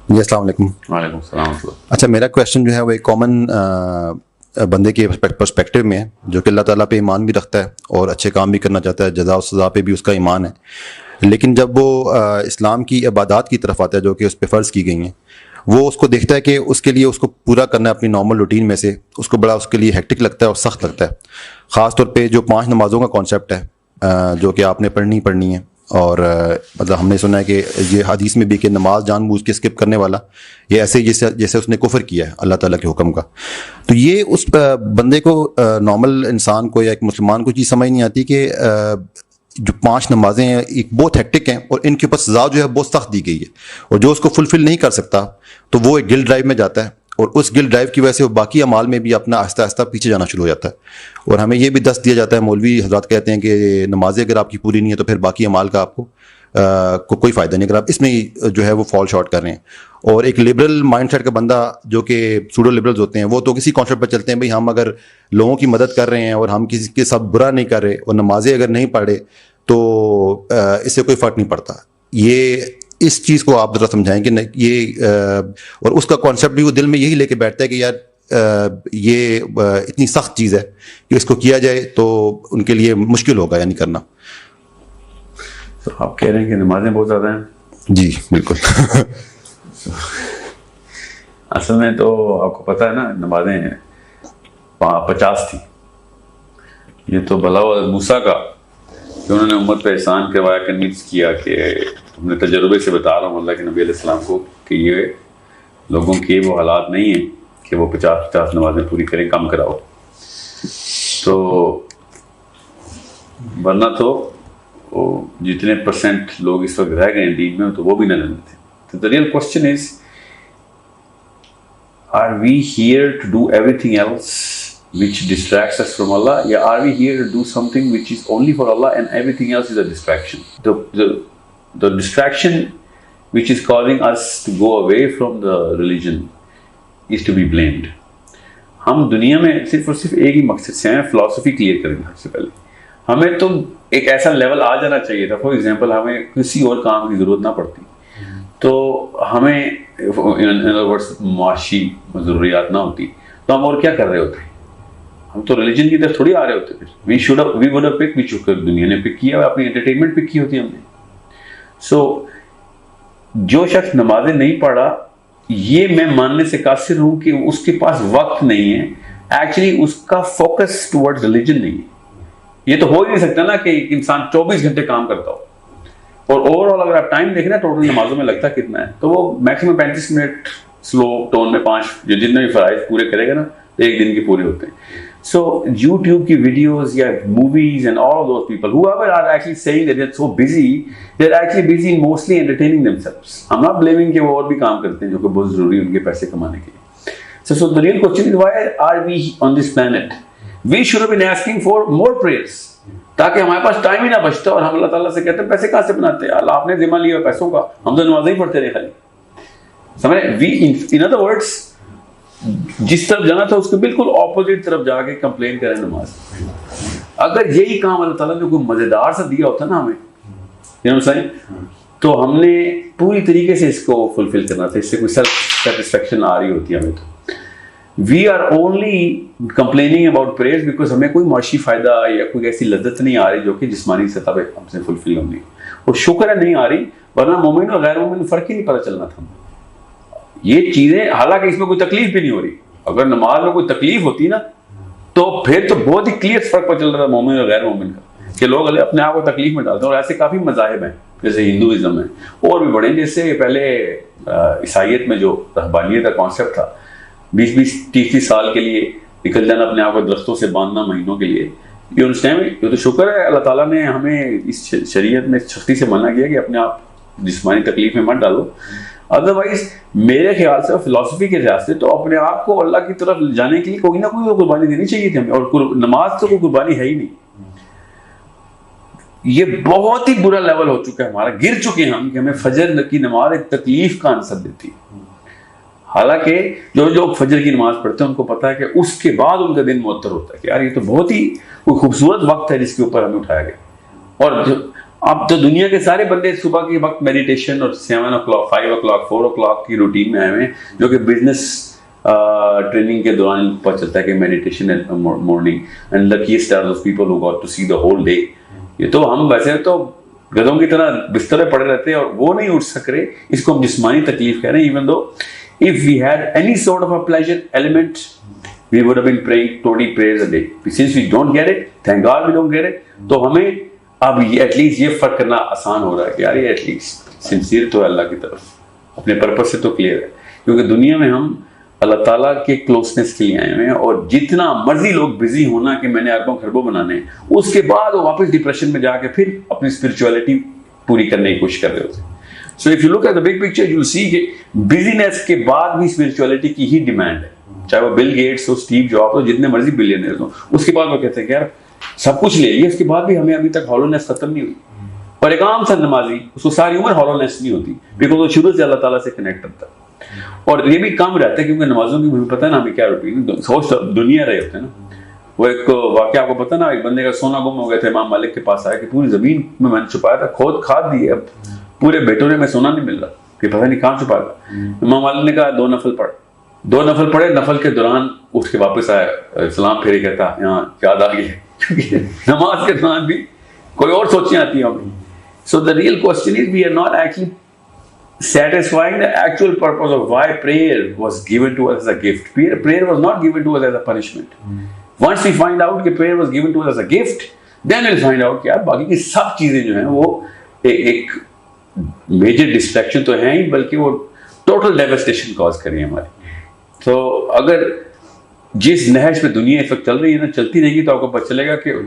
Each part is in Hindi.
जी अस्सलाम वालेकुम। वालेकुम सलाम। अच्छा, मेरा क्वेश्चन जो है वो एक कॉमन बंदे के पर्सपेक्टिव में है, जो कि अल्लाह ताला पे ईमान भी रखता है और अच्छे काम भी करना चाहता है, जज़ा और सज़ा पे भी उसका ईमान है। लेकिन जब वो इस्लाम की इबादत की तरफ आता है जो कि उस पर फ़र्ज़ की गई हैं, वो उसको देखता है कि उसके लिए उसको पूरा करना है अपनी नॉर्मल रूटीन में से, उसको बड़ा उसके लिए हेक्टिक लगता है और सख्त लगता है। ख़ास तौर पे जो 5 नमाज़ों का कॉन्सेप्ट है, जो कि आपने पढ़नी पढ़नी है। और मतलब हमने सुना है कि ये हदीस में भी कि नमाज जानबूझ के स्किप करने वाला ये ऐसे ही जैसे जैसे उसने कुफर किया है अल्लाह ताला के हुक्म का। तो ये उस बंदे को, नॉर्मल इंसान को या एक मुसलमान को चीज़ समझ नहीं आती कि जो 5 नमाजें हैं एक बहुत हेक्टिक हैं और इनके ऊपर सज़ा जो है बहुत सख्त दी गई है, और जो उसको फुलफिल नहीं कर सकता तो वो एक गिल्ट ड्राइव में जाता है, और उस गिल्ट ड्राइव की वजह से वो बाकी अमाल में भी अपना आहिस्ता आहिस्ता पीछे जाना शुरू हो जाता है। और हमें ये भी दस्त दिया जाता है, मौलवी हजरात कहते हैं कि नमाजें अगर आपकी पूरी नहीं है तो फिर बाकी अमाल का आपको कोई फ़ायदा नहीं, अगर आप इसमें ही जो है वो फॉल शॉर्ट कर रहे हैं। और एक लिबरल माइंडसेट का बंदा, जो कि सूडो लिबरल्स होते हैं, वो तो किसी कॉन्सेप्ट पर चलते हैं, भाई हम अगर लोगों की मदद कर रहे हैं और हम किसी के साथ बुरा नहीं कर रहे और नमाजें अगर नहीं पढ़े तो इससे कोई फ़र्क नहीं पड़ता। ये इस चीज़ को आप ज़रा समझाएं कि ये और उसका कॉन्सेप्ट भी वो दिल में यही लेके बैठता है कि यार ये इतनी सख्त चीज़ है कि इसको किया जाए तो उनके लिए मुश्किल होगा यानी करना। तो आप कह रहे हैं कि नमाजें बहुत ज़्यादा हैं? जी बिल्कुल। असल में तो आपको पता है ना, नमाजें 50 थी। ये तो भला हुआ मूसा का कि उन्होंने उम्मत पे एहसान करवाया, कन्विंस किया कि हमने तजुर्बे से बता रहा हूँ अल्लाह के नबी अलैहिस्सलाम को कि ये लोगों के वो हालात नहीं है कि वो 50 नमाजें पूरी करें, कम कराओ। तो वरना तो वो जितने परसेंट लोग इस वक्त रह गए हैं दीन में तो वो भी न लेते थे। तो the real question is, are we here to do everything else which distracts us from Allah, या are we here to do something which is only for Allah and everything else is a distraction? The distraction which is causing us to go away from the religion is to be blamed. हम दुनिया में सिर्फ और सिर्फ एक ही मकसद से हैं, फिलॉसफी क्लियर करेंगे। सबसे पहले हमें तो एक ऐसा लेवल आ जाना चाहिए था, फॉर एग्जाम्पल हमें किसी और काम की ज़रूरत ना पड़ती, तो हमें इन अदर वर्ड्स मुआशी ज़रूरियात ना होती, तो हम और क्या कर रहे होते? हम तो रिलीजन की तरफ थोड़ी आ रहे होते। फिर वी वुड हैव पिक, विच दुनिया ने पिक किया, अपनी एंटरटेनमेंट पिक की होती हमने। सो जो शख्स नमाजें नहीं पढ़ा, ये मैं मानने से कासिर हूं कि उसके पास वक्त नहीं है, एक्चुअली उसका फोकस टुवर्ड्स रिलीजन नहीं है। ये तो हो ही नहीं सकता ना कि इंसान 24 घंटे काम करता हो, और ओवरऑल अगर आप टाइम देखें ना टोटल नमाजों में लगता कितना है, तो वो मैक्सिमम 35 मिनट स्लो टोन में 5 जो जितने भी फराइज पूरे करेगा ना तो एक दिन के पूरे होते हैं। So YouTube की videos या movies and all of those people, whoever are actually saying that they're so busy, they're actually busy in mostly entertaining themselves. I'm not blaming कि वो और भी काम करते हैं जो कि बहुत जरूरी है उनके पैसे कमाने के लिए। So the real question is, why are we on this planet? We should have been asking for more prayers, ताकि हमारे पास टाइम ही ना बचता और हम अल्लाह ताला से कहते हैं पैसे कहाँ से बनाते हैं? अल्लाह आपने जिम्मा लिया पैसों का, हम तो नमाज़ ही पढ़ते रहे खाली। समझ रहे? We in other words जिस तरफ जाना था उसके बिल्कुल ऑपोजिट तरफ जाके कंप्लेन करें नमाज। अगर यही काम अल्लाह ताला ने कोई मजेदार सा दिया होता ना हमें, you know what I'm saying, तो हमने पूरी तरीके से इसको फुलफिल करना था, इससे कोई सेल्फ सेटिस्फेक्शन आ रही होती है हमें। तो we are only complaining about prayers because हमें कोई माशी फायदा या कोई ऐसी लज्जत नहीं आ रही जो कि जिस्मानी सतह पे हमसे फुलफिल होनी, और शुक्र है नहीं आ रही, वरना मोमिन और गैर मोमिन फर्क ही नहीं पता चलना था। ये चीजें, हालांकि इसमें कोई तकलीफ भी नहीं हो रही, अगर नमाज में कोई तकलीफ होती ना तो फिर तो बहुत ही क्लियर फर्क पता चल रहा था मोमिन और गैर मोमिन का, कि लोग अपने आप को तकलीफ में डालते हैं। और ऐसे काफी मजाहिब हैं, जैसे हिंदुइज्म है और भी बड़े, जैसे पहले ईसाइयत में जो रहबानियत का कॉन्सेप्ट था, 20-30 साल के लिए निकल जाना अपने आप को दरख्तों से बांधना महीनों के लिए, ये उस टाइम ये तो शुक्र है अल्लाह ताला ने हमें इस शरीयत में सख्ती से मना किया कि अपने आप जिस्मानी तकलीफ में मत डालो। अदरवाइज मेरे ख्याल से फिलॉसफी के लिहाज से तो अपने आप को अल्लाह की तरफ जाने के लिए कोई ना कोई कुर्बानी देनी चाहिए थी हमें, और नमाज तो कोई कुर्बानी है ही नहीं। ये बहुत ही बुरा लेवल हो चुका है हमारा, गिर चुके हैं हम कि हमें फजर की नमाज एक तकलीफ का आंसर देती है। हालांकि जो लोग फजर की नमाज पढ़ते हैं उनको पता है कि उसके बाद उनका दिन मुअत्तर होता है कि यार ये तो बहुत ही कोई खूबसूरत वक्त है जिसके ऊपर हमें उठाया गया। और अब तो दुनिया के सारे बंदे सुबह के वक्त मेडिटेशन और 7 o'clock 5 o'clock 4 o'clock की रूटीन में आए हुए हैं, जो कि बिजनेस ट्रेनिंग के दौरान पता चलता है कि meditation eight morning and luckiest are those people who got to see the whole day। ये तो हम वैसे तो गधों की तरह बिस्तर पे पड़े रहते हैं और वो नहीं उठ सक रहे, इसको हम जिस्मानी तकलीफ कह रहे हैं। Even though if we had any sort of a pleasure element, we would have been praying 20 prayers a day। Since we don't get it, thank God we don't get it, तो हमें अब एटलीस्ट ये फर्क करना आसान हो रहा है कि यार ये एटलीस्ट सिंसियर तो है अल्लाह की तरफ, अपने पर्पस से तो क्लियर है। क्योंकि दुनिया में हम अल्लाह ताला के क्लोजनेस के लिए आए हुए हैं, और जितना मर्जी लोग बिजी होना कि मैंने अरबों खरबों बनाने, उसके बाद वो वापस डिप्रेशन में जाके फिर अपनी स्पिरिचुअलिटी पूरी करने की कोशिश कर रहे होते हैं। So if you look at the big picture you will see कि बिजीनेस के बाद भी स्पिरिचुअलिटी की ही डिमांड है, चाहे वो बिल गेट्स हो, स्टीव जॉब हो, जितने मर्जी बिलियनर्स हो। उसके बाद वो कहते हैं कि यार सब कुछ ले लिया, उसके बाद भी हमें अभी तक हॉलोनेस खत्म नहीं हुई। और एक आम सा नमाजी, उसको सारी उम्र हॉलोनेस नहीं होती, बिकॉज वो शुरू से अल्लाह ताला से कनेक्ट करता है। और ये भी कम रहता है क्योंकि नमाजों की हमें पता है ना हमें क्या रूटीन, सोच दुनिया रहे होते हैं ना। वो एक वाकया आपको पता ना, एक बंदे का सोना गुम हो गया था, इमाम मालिक के पास आया कि पूरी जमीन में मैंने छुपाया था, खोद खाद दी, अब पूरे बेटोरे में सोना नहीं मिल रहा, कि पता नहीं कहाँ छुपाया। इमाम मालिक ने कहा 2 नफल पढ़। 2 नफल पढ़े, नफल के दौरान उठ के वापस आया, सलाम फेरे, कहता यहाँ याद आ गई है, क्योंकि नमाज के दौरान भी कोई और सोचें आती हैं हमें। So the real question is we are not actually satisfying the actual purpose of why prayer was given to us as a gift. Prayer was not given to us as a punishment. Once we find out that prayer was given to us as a gift, then we'll find out कि यार बाकी की सब चीजें जो हैं वो एक मेजर डिस्ट्रैक्शन तो है ही, बल्कि वो टोटल डेवस्टेशन कॉज करें हमारी। तो अगर जिस नहज पे दुनिया इस वक्त चल रही है ना, चलती रहेगी तो आपको पता चलेगा कि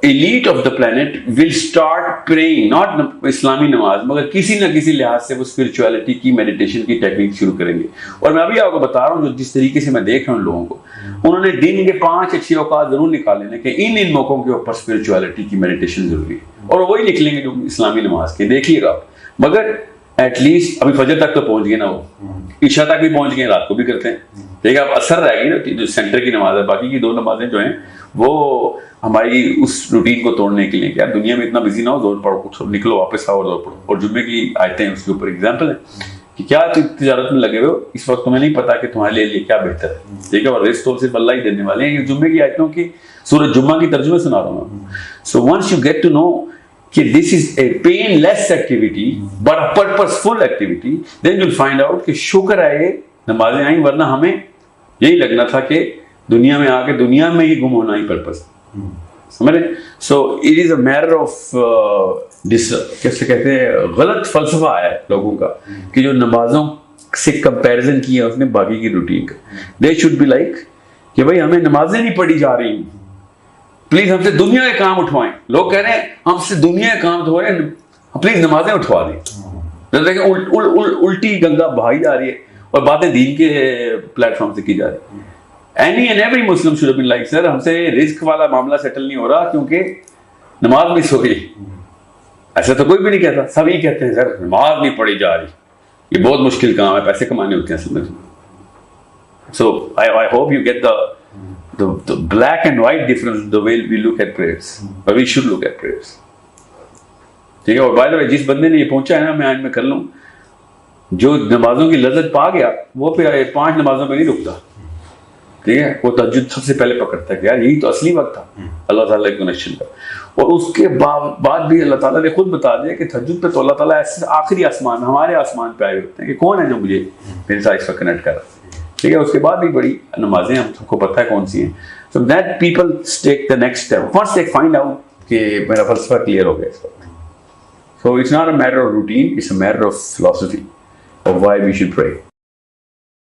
elite of the planet will start praying, not इस्लामी नमाज, मगर किसी ना किसी लिहाज से वो स्पिरिचुअलिटी की, मेडिटेशन की टेक्निक शुरू करेंगे। और मैं अभी आपको बता रहा हूँ, जो जिस तरीके से मैं देख रहा हूँ लोगों को, उन्होंने दिन के 5 अच्छे औकात जरूर निकाले ना कि इन मौकों के ऊपर स्पिरिचुअलिटी की मेडिटेशन जरूरी है, और वही निकलेंगे जो इस्लामी नमाज के, देखिएगा आप। मगर एटलीस्ट अभी फजर तक तो पहुंच गए ना, वो ईशा तक भी पहुंच गए, रात को भी करते हैं, ठीक है। अब असर रहेगी ना जो सेंटर की नमाज है, बाकी की 2 नमाजें जो हैं वो हमारी उस रूटीन को तोड़ने के लिए, क्या दुनिया में इतना बिजी ना हो, दौड़ पड़ो, निकलो वापस आओ और दौड़ पड़ो। और जुम्मे की आयतें हैं उसके ऊपर एग्जाम्पल है कि क्या तुम तिजारत में लगे हुए हो, इस वक्त तुम्हें नहीं पता कि तुम्हारे लिए क्या बेहतर है, ठीक है। और रिस्क तो सिर्फ अल्लाह ही देने वाले हैं। ये जुम्मे की आयतों की सूरत जुम्मा की तर्जुमे सुना रहा हूँ। So once you get to know कि this is a painless activity but a purposeful activity, then you find out कि शुक्र है ये नमाजें आई, वरना हमें यही लगना था कि दुनिया में आके दुनिया में ही गुम होना ही पर्पस, समझ रहे। So it is a matter of कैसे कहते हैं, गलत फलसफा आया है लोगों का कि जो नमाजों से कंपैरिजन किया उसने बाकी की रूटीन का। दे शुड बी लाइक कि भाई हमें नमाजें नहीं पढ़ी जा रही, प्लीज हमसे दुनिया के काम उठवाएं। लोग कह रहे हैं हमसे दुनिया के काम उठवा रहे हैं, प्लीज नमाजें उठवा दें। देखें उल्टी गंगा बहाई जा रही है और बातें दीन के प्लेटफॉर्म से की जा रही है। Any and every Muslim should have been like, sir हमसे रिस्क वाला मामला सेटल नहीं हो रहा क्योंकि नमाज मिस हो गई। ऐसा तो कोई भी नहीं कहता, सभी कहते हैं सर नमाज नहीं पढ़ी जा रही, ये बहुत मुश्किल काम है, पैसे कमाने होते हैं समझ। So I hope you get the black and white difference the way we look at prayers, but we should look at prayers, ठीक है। और by the way जिस बंदे ने ये पहुंचा है ना, मैं आज में कर लूं, जो नमाजों की लज्जत पा गया वो पे 5 नमाजों में नहीं रुकता, ठीक है। वो तहज्जुद सबसे पहले पकड़ता है कि यार यही तो असली वक्त था अल्लाह ताला के कनेक्शन का। और उसके बाद भी अल्लाह ताला ने खुद बता दिया कि तहज्जुद पे तो अल्लाह ताला ऐसे आखिरी आसमान, हमारे आसमान पे आए होते हैं कि कौन है जो मुझे मेरे साथ इस वक्त कनेक्ट कर रहा है, ठीक है। उसके बाद भी बड़ी नमाजें हम सबको पता है कौन सी हैं। So that people take the next step, first they find out कि मेरा फलसफा क्लियर हो गया इस वक्त। So it's not a matter of routine, it's a matter of philosophy of why we should pray.